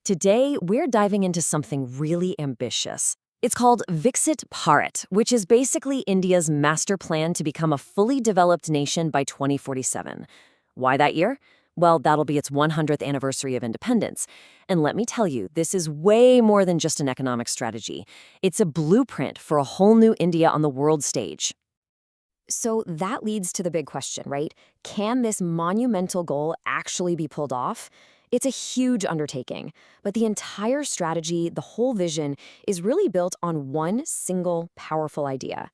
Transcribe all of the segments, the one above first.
Today, we're diving into something really ambitious. It's called Viksit Bharat, which is basically India's master plan to become a fully developed nation by 2047. Why that year? Well, that'll be its 100th anniversary of independence. And let me tell you, this is way more than just an economic strategy. It's a blueprint for a whole new India on the world stage. So that leads to the big question, right? Can this monumental goal actually be pulled off? It's a huge undertaking, but the entire strategy, the whole vision, is really built on one single powerful idea.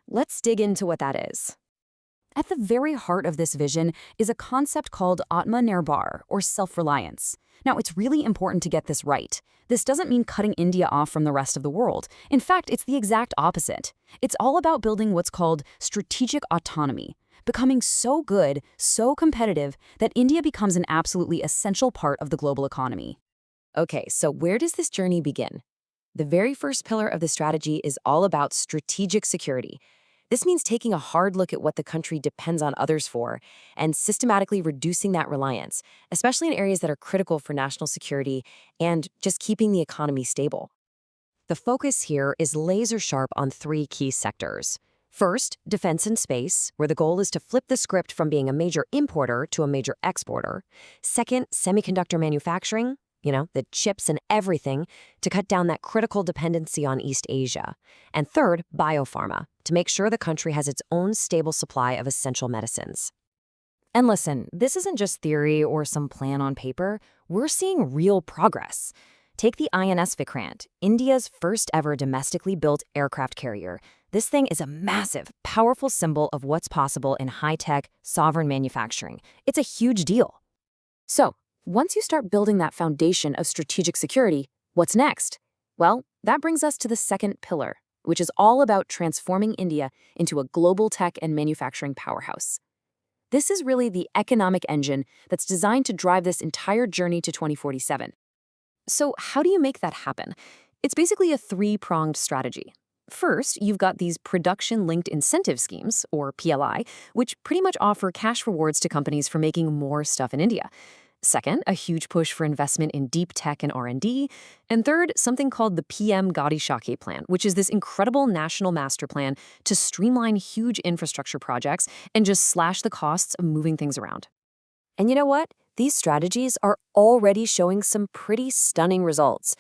Let's dig into what that is. At the very heart of this vision is a concept called AtmaNirbhar, or self-reliance. Now, it's really important to get this right. This doesn't mean cutting India off from the rest of the world. In fact, it's the exact opposite. It's all about building what's called strategic autonomy, becoming so good, so competitive, that India becomes an absolutely essential part of the global economy. Okay, so where does this journey begin? The very first pillar of the strategy is all about strategic security. This means taking a hard look at what the country depends on others for and systematically reducing that reliance, especially in areas that are critical for national security and just keeping the economy stable. The focus here is laser sharp on three key sectors. First, defense and space, where the goal is to flip the script from being a major importer to a major exporter. Second, semiconductor manufacturing, the chips and everything, to cut down that critical dependency on East Asia. And third, biopharma, to make sure the country has its own stable supply of essential medicines. And listen, this isn't just theory or some plan on paper. We're seeing real progress. Take the INS Vikrant, India's first ever domestically built aircraft carrier. This thing is a massive, powerful symbol of what's possible in high-tech, sovereign manufacturing. It's a huge deal. So, once you start building that foundation of strategic security, what's next? Well, that brings us to the second pillar, which is all about transforming India into a global tech and manufacturing powerhouse. This is really the economic engine that's designed to drive this entire journey to 2047. So how do you make that happen? It's basically a three-pronged strategy. First, you've got these production-linked incentive schemes, or PLI, which pretty much offer cash rewards to companies for making more stuff in India. Second, a huge push for investment in deep tech and R&D. And third, something called the PM Gati Shakti Plan, which is this incredible national master plan to streamline huge infrastructure projects and just slash the costs of moving things around. And you know what? These strategies are already showing some pretty stunning results.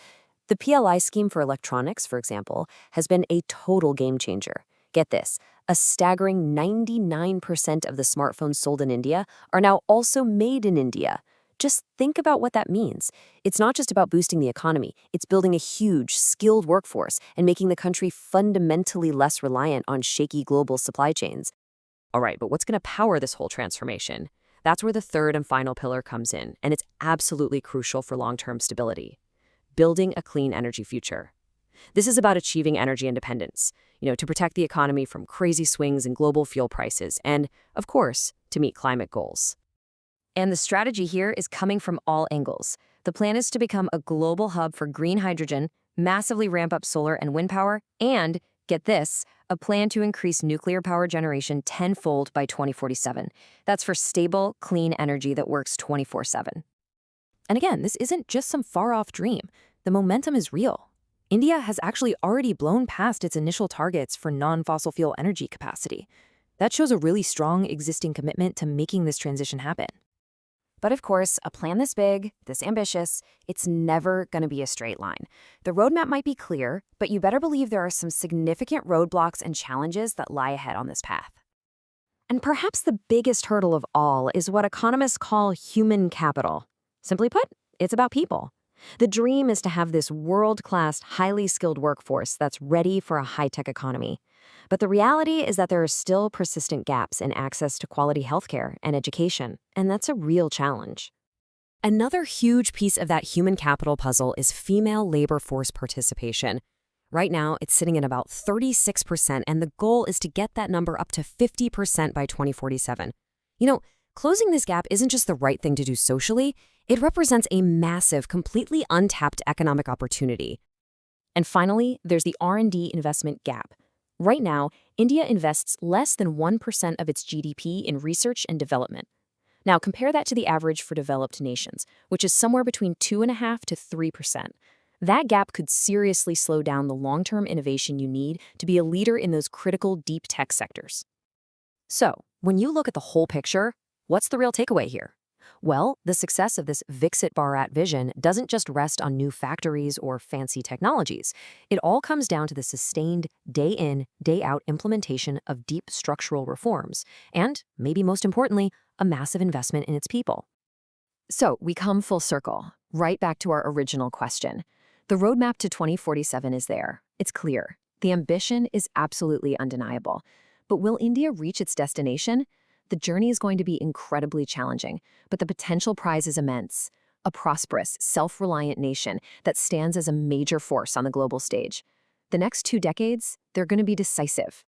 The PLI scheme for electronics, for example, has been a total game changer. Get this, a staggering 99% of the smartphones sold in India are now also made in India. Just think about what that means. It's not just about boosting the economy. It's building a huge, skilled workforce and making the country fundamentally less reliant on shaky global supply chains. All right, but what's going to power this whole transformation? That's where the third and final pillar comes in, and it's absolutely crucial for long-term stability. Building a clean energy future. This is about achieving energy independence, to protect the economy from crazy swings in global fuel prices and, of course, to meet climate goals. And the strategy here is coming from all angles. The plan is to become a global hub for green hydrogen, massively ramp up solar and wind power, and, get this, a plan to increase nuclear power generation tenfold by 2047. That's for stable, clean energy that works 24/7. And again, this isn't just some far-off dream. The momentum is real. India has actually already blown past its initial targets for non-fossil fuel energy capacity. That shows a really strong existing commitment to making this transition happen. But of course, a plan this big, this ambitious, it's never going to be a straight line. The roadmap might be clear, but you better believe there are some significant roadblocks and challenges that lie ahead on this path. And perhaps the biggest hurdle of all is what economists call human capital. Simply put, it's about people. The dream is to have this world-class, highly skilled workforce that's ready for a high-tech economy. But the reality is that there are still persistent gaps in access to quality healthcare and education, and that's a real challenge. Another huge piece of that human capital puzzle is female labor force participation. Right now, it's sitting at about 36%, and the goal is to get that number up to 50% by 2047. Closing this gap isn't just the right thing to do socially, it represents a massive, completely untapped economic opportunity. And finally, there's the R&D investment gap. Right now, India invests less than 1% of its GDP in research and development. Now, compare that to the average for developed nations, which is somewhere between 2.5% to 3%. That gap could seriously slow down the long-term innovation you need to be a leader in those critical deep tech sectors. So, when you look at the whole picture, what's the real takeaway here? Well, the success of this Viksit Bharat vision doesn't just rest on new factories or fancy technologies. It all comes down to the sustained, day-in, day-out implementation of deep structural reforms, and, maybe most importantly, a massive investment in its people. So, we come full circle, right back to our original question. The roadmap to 2047 is there. It's clear. The ambition is absolutely undeniable. But will India reach its destination? The journey is going to be incredibly challenging, but the potential prize is immense. A prosperous, self-reliant nation that stands as a major force on the global stage. The next 2 decades, they're going to be decisive.